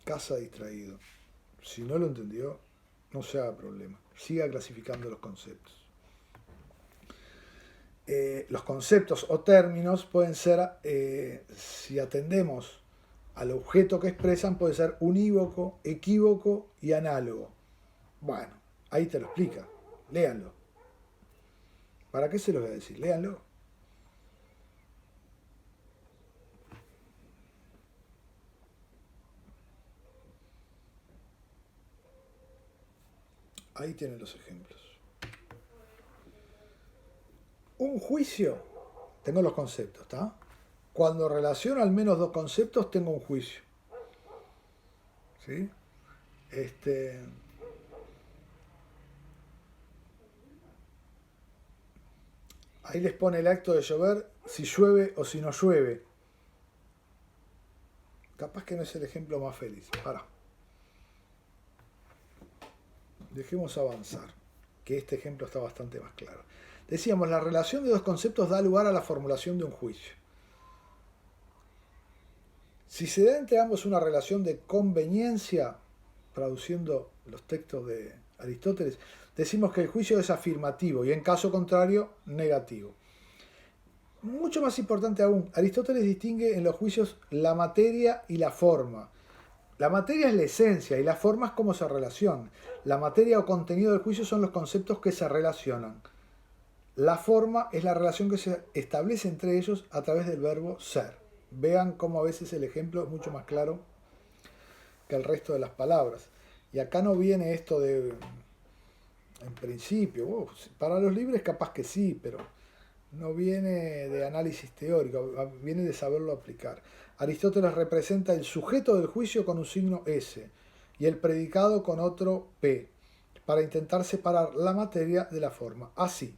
Casa distraído. Si no lo entendió, no se haga problema. Siga clasificando los conceptos. Los conceptos o términos pueden ser, si atendemos al objeto que expresan, puede ser unívoco, equívoco y análogo. Bueno, ahí te lo explica. Léanlo. ¿Para qué se los voy a decir? Léanlo. Ahí tienen los ejemplos. Un juicio, tengo los conceptos, ¿está? Cuando relaciono al menos dos conceptos, tengo un juicio. ¿Sí? Ahí les pone el acto de llover, si llueve o si no llueve. Capaz que no es el ejemplo más feliz. Para. Dejemos avanzar, que este ejemplo está bastante más claro. Decíamos, la relación de dos conceptos da lugar a la formulación de un juicio. Si se da entre ambos una relación de conveniencia, traduciendo los textos de Aristóteles, decimos que el juicio es afirmativo y en caso contrario, negativo. Mucho más importante aún, Aristóteles distingue en los juicios la materia y la forma. La materia es la esencia y la forma es cómo se relaciona. La materia o contenido del juicio son los conceptos que se relacionan. La forma es la relación que se establece entre ellos a través del verbo ser. Vean cómo a veces el ejemplo es mucho más claro que el resto de las palabras. Y acá no viene esto de, en principio, para los libres capaz que sí, pero no viene de análisis teórico, viene de saberlo aplicar. Aristóteles representa el sujeto del juicio con un signo S y el predicado con otro P, para intentar separar la materia de la forma. Así,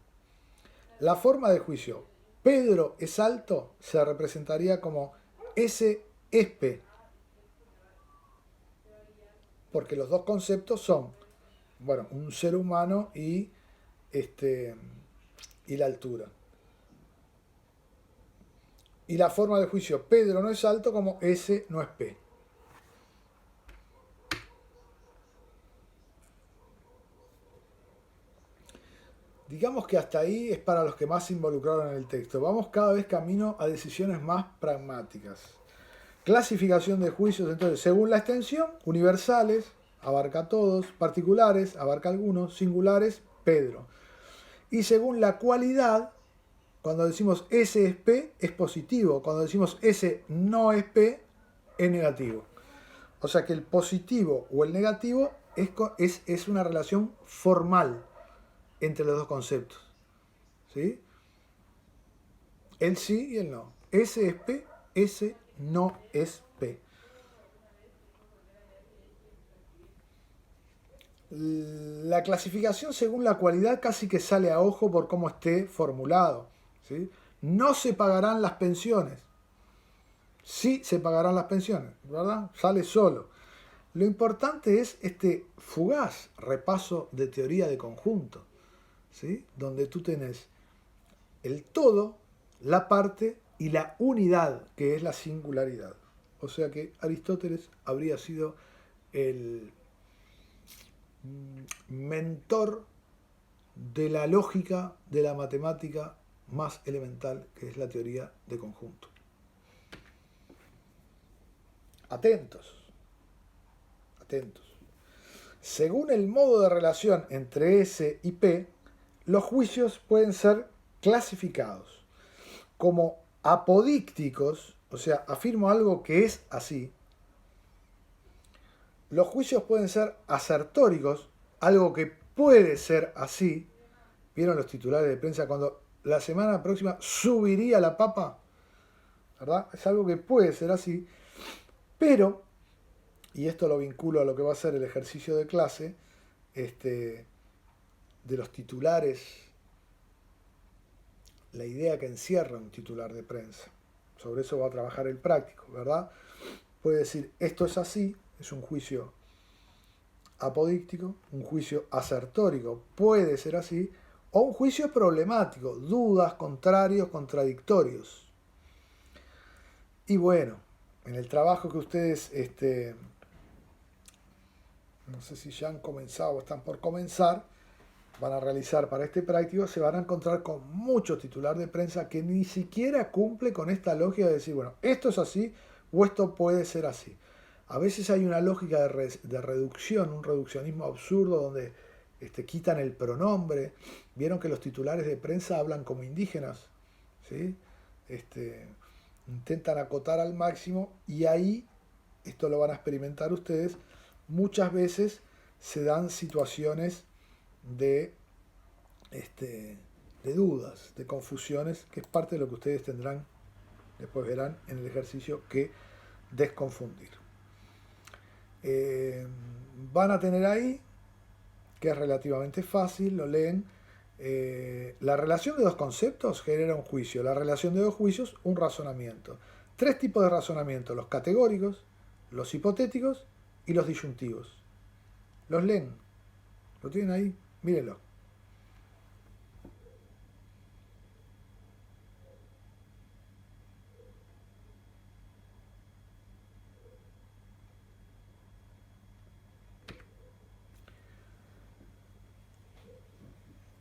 la forma del juicio, Pedro es alto, se representaría como S es P, porque los dos conceptos son, bueno, un ser humano y la altura. Y la forma del juicio, Pedro no es alto, como S no es P. Digamos que hasta ahí es para los que más se involucraron en el texto. Vamos cada vez camino a decisiones más pragmáticas. Clasificación de juicios, entonces, según la extensión, universales, abarca a todos, particulares, abarca a algunos, singulares, Pedro. Y según la cualidad, cuando decimos S es P, es positivo. Cuando decimos S no es P, es negativo. O sea que el positivo o el negativo es una relación formal entre los dos conceptos. ¿Sí? El sí y el no. S es P, S no es P. La clasificación según la cualidad casi que sale a ojo por cómo esté formulado. ¿Sí? No se pagarán las pensiones. Sí se pagarán las pensiones, ¿verdad? Sale solo. Lo importante es este fugaz repaso de teoría de conjunto, ¿sí? Donde tú tenés el todo, la parte y la unidad, que es la singularidad. O sea que Aristóteles habría sido el mentor de la lógica de la matemática más elemental, que es la teoría de conjunto. Atentos. Según el modo de relación entre S y P, los juicios pueden ser clasificados como apodícticos, o sea, afirmo algo que es así. Los juicios pueden ser asertóricos, algo que puede ser así. ¿Vieron los titulares de prensa cuando la semana próxima subiría la papa? ¿Verdad? Es algo que puede ser así, pero, y esto lo vinculo a lo que va a ser el ejercicio de clase, de los titulares, la idea que encierra un titular de prensa. Sobre eso va a trabajar el práctico, ¿verdad? Puede decir, esto es así, es un juicio apodíctico, un juicio asertórico, puede ser así, o un juicio problemático, dudas, contrarios, contradictorios. Y bueno, en el trabajo que ustedes no sé si ya han comenzado o están por comenzar, van a realizar para este práctico, se van a encontrar con mucho titular de prensa que ni siquiera cumple con esta lógica de decir, bueno, esto es así o esto puede ser así. A veces hay una lógica de reducción, un reduccionismo absurdo donde quitan el pronombre. Vieron que los titulares de prensa hablan como indígenas, ¿sí? Intentan acotar al máximo y ahí, esto lo van a experimentar ustedes, muchas veces se dan situaciones de, de dudas, de confusiones, que es parte de lo que ustedes tendrán, después verán en el ejercicio, que desconfundir. Van a tener ahí, que es relativamente fácil, lo leen, la relación de dos conceptos genera un juicio, la relación de dos juicios un razonamiento. Tres tipos de razonamiento, los categóricos, los hipotéticos y los disyuntivos. Los leen, lo tienen ahí, mírenlo.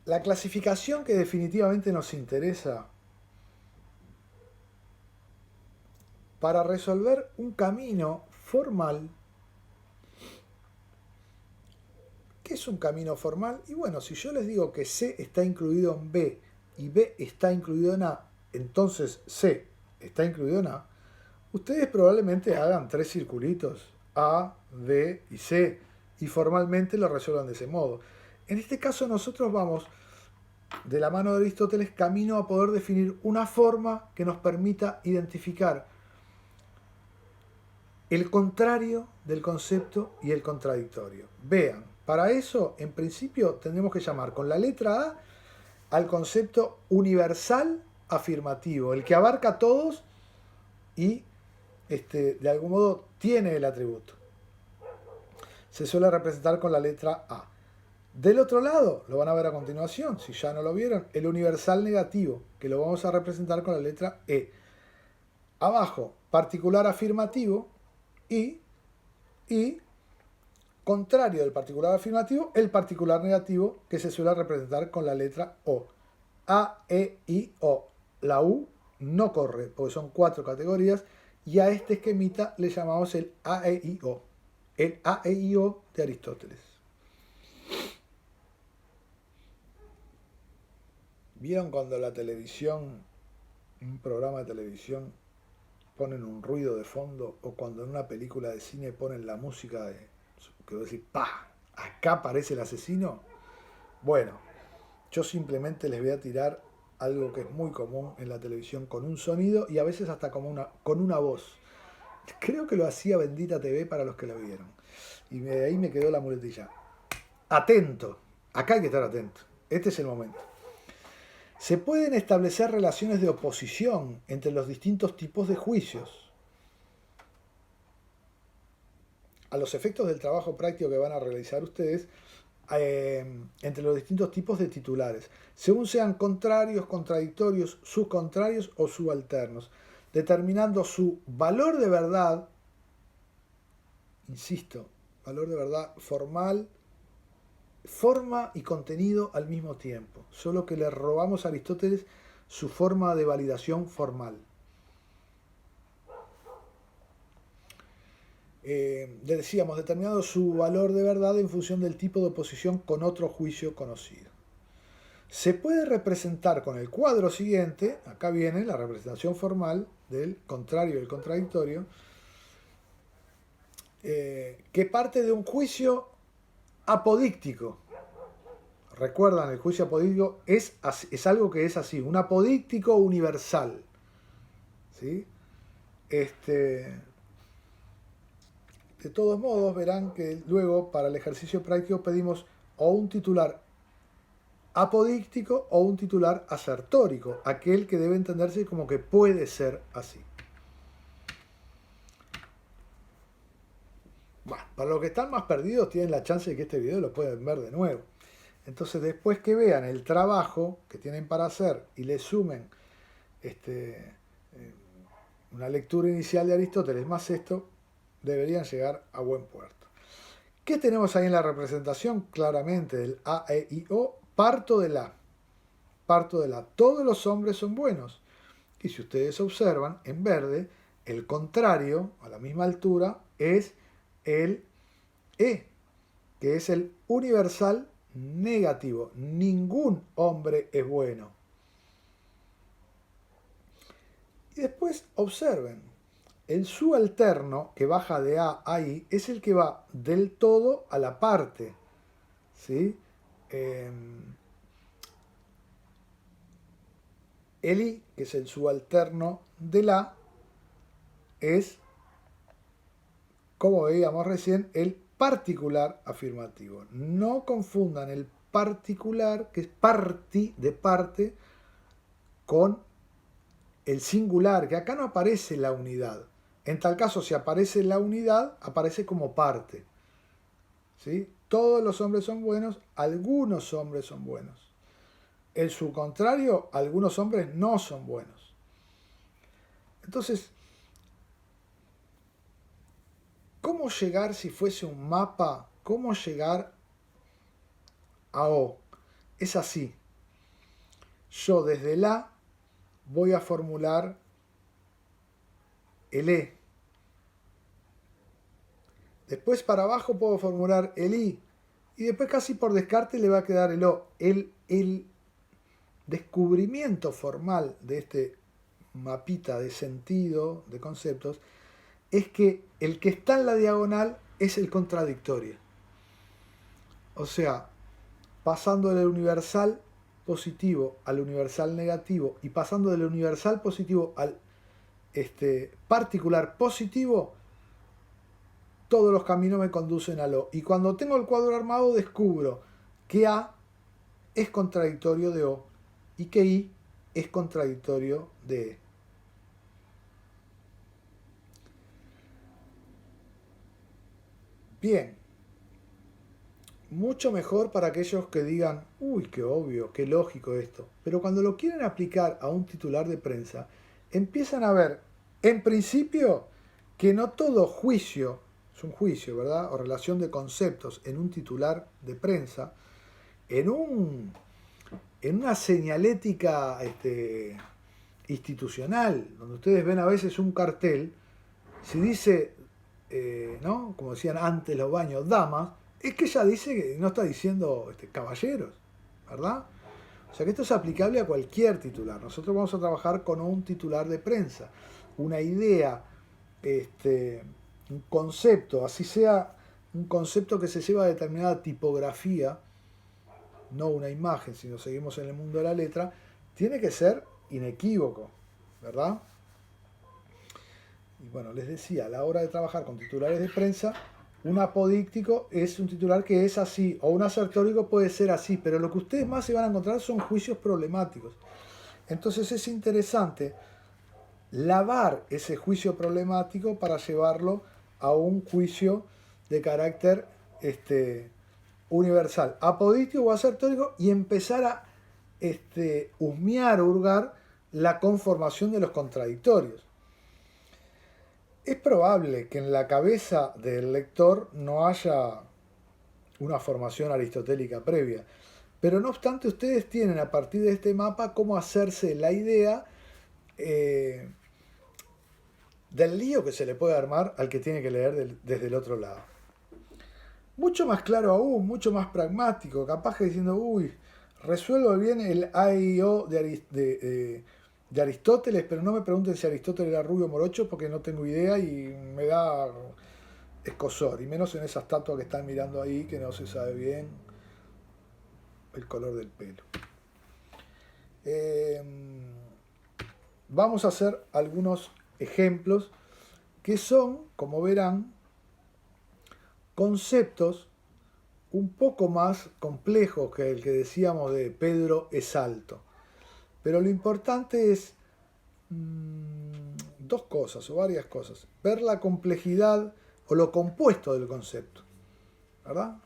La clasificación que definitivamente nos interesa para resolver un camino formal. ¿Qué es un camino formal? Y bueno, si yo les digo que C está incluido en B y B está incluido en A, entonces C está incluido en A, ustedes probablemente hagan tres circulitos, A, B y C, y formalmente lo resuelvan de ese modo. En este caso nosotros vamos de la mano de Aristóteles camino a poder definir una forma que nos permita identificar el contrario del concepto y el contradictorio. Vean, para eso en principio tendremos que llamar con la letra A al concepto universal afirmativo, el que abarca a todos y de algún modo tiene el atributo. Se suele representar con la letra A. Del otro lado, lo van a ver a continuación, si ya no lo vieron, el universal negativo, que lo vamos a representar con la letra E. Abajo, particular afirmativo y contrario del particular afirmativo, el particular negativo, que se suele representar con la letra O. A, E, I, O. La U no corre, porque son cuatro categorías, y a este esquemita le llamamos el A, E, I, O. El A, E, I, O de Aristóteles. ¿Vieron cuando la televisión, un programa de televisión, ponen un ruido de fondo, o cuando en una película de cine ponen la música de, que vos decís, ¡pah! Acá aparece el asesino? Bueno, yo simplemente les voy a tirar algo que es muy común en la televisión con un sonido y a veces hasta como con una voz. Creo que lo hacía Bendita TV para los que la vieron. Y de ahí me quedó la muletilla. Atento. Acá hay que estar atento. Este es el momento. Se pueden establecer relaciones de oposición entre los distintos tipos de juicios. A los efectos del trabajo práctico que van a realizar ustedes, entre los distintos tipos de titulares, según sean contrarios, contradictorios, subcontrarios o subalternos, determinando su valor de verdad, insisto, valor de verdad formal, forma y contenido al mismo tiempo, solo que le robamos a Aristóteles su forma de validación formal. Le decíamos, determinado su valor de verdad en función del tipo de oposición con otro juicio conocido. Se puede representar con el cuadro siguiente, acá viene la representación formal del contrario y del contradictorio, que parte de un juicio apodíctico. Recuerdan, el juicio apodíctico es algo que es así, un apodíctico universal. ¿Sí? De todos modos, verán que luego para el ejercicio práctico pedimos o un titular apodíctico o un titular asertórico, aquel que debe entenderse como que puede ser así. Bueno, para los que están más perdidos tienen la chance de que este video lo puedan ver de nuevo. Entonces después que vean el trabajo que tienen para hacer y le sumen una lectura inicial de Aristóteles más esto, deberían llegar a buen puerto. ¿Qué tenemos ahí en la representación? Claramente del A, E, I, O, parto de la. Parto de la. Todos los hombres son buenos. Y si ustedes observan, en verde, el contrario, a la misma altura, es el E, que es el universal negativo. Ningún hombre es bueno. Y después observen, el subalterno que baja de A a I es el que va del todo a la parte. ¿Sí? El I, que es el subalterno del A, es, como veíamos recién, el particular afirmativo. No confundan el particular, que es parti, de parte, con el singular, que acá no aparece la unidad. En tal caso, si aparece la unidad, aparece como parte. ¿Sí? Todos los hombres son buenos, algunos hombres son buenos. En su contrario, algunos hombres no son buenos. Entonces, ¿cómo llegar, si fuese un mapa, cómo llegar a O? Es así. Yo desde el A voy a formular el E. Después para abajo puedo formular el I. Y después casi por descarte le va a quedar el O. El descubrimiento formal de este mapita de sentido, de conceptos, es que el que está en la diagonal es el contradictorio. O sea, pasando del universal positivo al universal negativo y pasando del universal positivo al particular positivo, todos los caminos me conducen a lo. Y cuando tengo el cuadro armado descubro que A es contradictorio de O y que I es contradictorio de E. Bien, mucho mejor para aquellos que digan, uy, qué obvio, qué lógico esto. Pero cuando lo quieren aplicar a un titular de prensa, empiezan a ver, en principio, que no todo juicio, es un juicio, ¿verdad? O relación de conceptos en un titular de prensa, en una señalética institucional, donde ustedes ven a veces un cartel, si dice, ¿no? Como decían antes los baños, damas, es que ella dice que no está diciendo caballeros, ¿verdad? O sea que esto es aplicable a cualquier titular. Nosotros vamos a trabajar con un titular de prensa, una idea, un concepto, así sea un concepto que se lleva a determinada tipografía, no una imagen, si nos seguimos en el mundo de la letra, tiene que ser inequívoco, ¿verdad? Y bueno, les decía, a la hora de trabajar con titulares de prensa, un apodíctico es un titular que es así, o un asertórico puede ser así, pero lo que ustedes más se van a encontrar son juicios problemáticos. Entonces es interesante lavar ese juicio problemático para llevarlo a un juicio de carácter universal, apodíctico o asertórico, y empezar a husmear o hurgar la conformación de los contradictorios. Es probable que en la cabeza del lector no haya una formación aristotélica previa, pero no obstante ustedes tienen a partir de este mapa cómo hacerse la idea del lío que se le puede armar al que tiene que leer desde el otro lado. Mucho más claro aún, mucho más pragmático, capaz que diciendo, uy, resuelvo bien el A y O de Aristóteles, pero no me pregunten si Aristóteles era rubio o morocho porque no tengo idea y me da escozor, y menos en esa estatua que están mirando ahí que no se sabe bien el color del pelo. Vamos a hacer algunos ejemplos que son, como verán, conceptos un poco más complejos que el que decíamos de Pedro es alto. Pero lo importante es dos cosas o varias cosas. Ver la complejidad o lo compuesto del concepto, ¿verdad?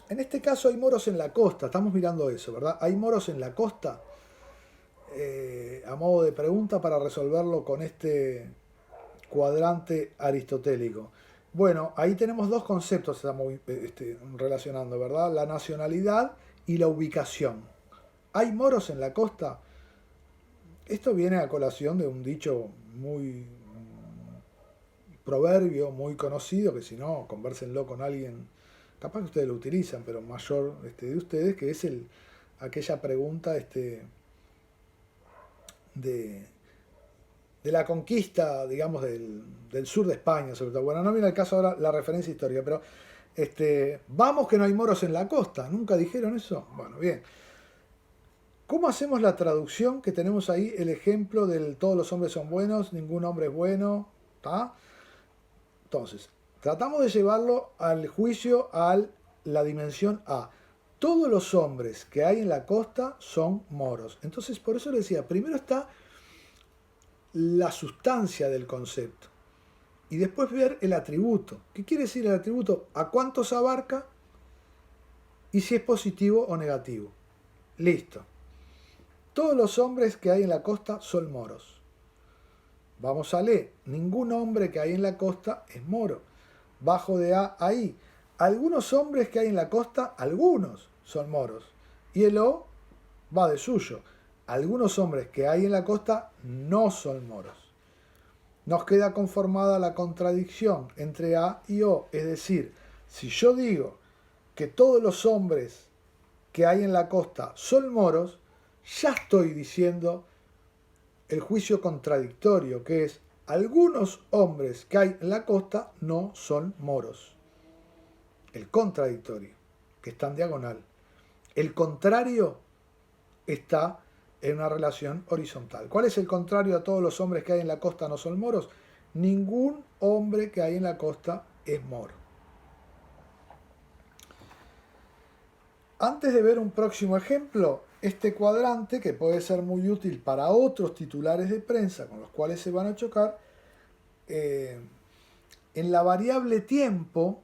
En este caso hay moros en la costa, estamos mirando eso, ¿verdad? Hay moros en la costa, a modo de pregunta para resolverlo con cuadrante aristotélico. Bueno, ahí tenemos dos conceptos, estamos relacionando, ¿verdad? La nacionalidad y la ubicación. ¿Hay moros en la costa? Esto viene a colación de un dicho muy proverbio, muy conocido, que si no, convérsenlo con alguien, capaz que ustedes lo utilizan, pero mayor de ustedes, que es aquella pregunta de, de la conquista, digamos, del sur de España, sobre todo. Bueno, no viene al caso ahora la referencia histórica, pero vamos que no hay moros en la costa. ¿Nunca dijeron eso? Bueno, bien. ¿Cómo hacemos la traducción? Que tenemos ahí el ejemplo del todos los hombres son buenos, ningún hombre es bueno. ¿Está? Entonces, tratamos de llevarlo al juicio a la dimensión A. Todos los hombres que hay en la costa son moros. Entonces, por eso le decía, primero está la sustancia del concepto y después ver el atributo. ¿Qué quiere decir el atributo? ¿A cuántos abarca? Y si es positivo o negativo. Listo. Todos los hombres que hay en la costa son moros. Vamos a leer. Ningún hombre que hay en la costa es moro. Bajo de A a I. Algunos hombres que hay en la costa, algunos son moros. Y el O va de suyo. Algunos hombres que hay en la costa no son moros. Nos queda conformada la contradicción entre A y O. Es decir, si yo digo que todos los hombres que hay en la costa son moros, ya estoy diciendo el juicio contradictorio, que es algunos hombres que hay en la costa no son moros. El contradictorio, que está en diagonal. El contrario está en una relación horizontal. ¿Cuál es el contrario a todos los hombres que hay en la costa no son moros? Ningún hombre que hay en la costa es moro. Antes de ver un próximo ejemplo, este cuadrante, que puede ser muy útil para otros titulares de prensa con los cuales se van a chocar, en la variable tiempo,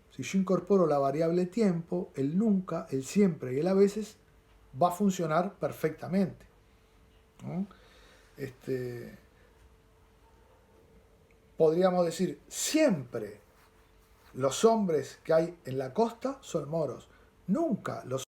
si yo incorporo la variable tiempo, el nunca, el siempre y el a veces, va a funcionar perfectamente, ¿no? Podríamos decir, siempre los hombres que hay en la costa son moros. Nunca los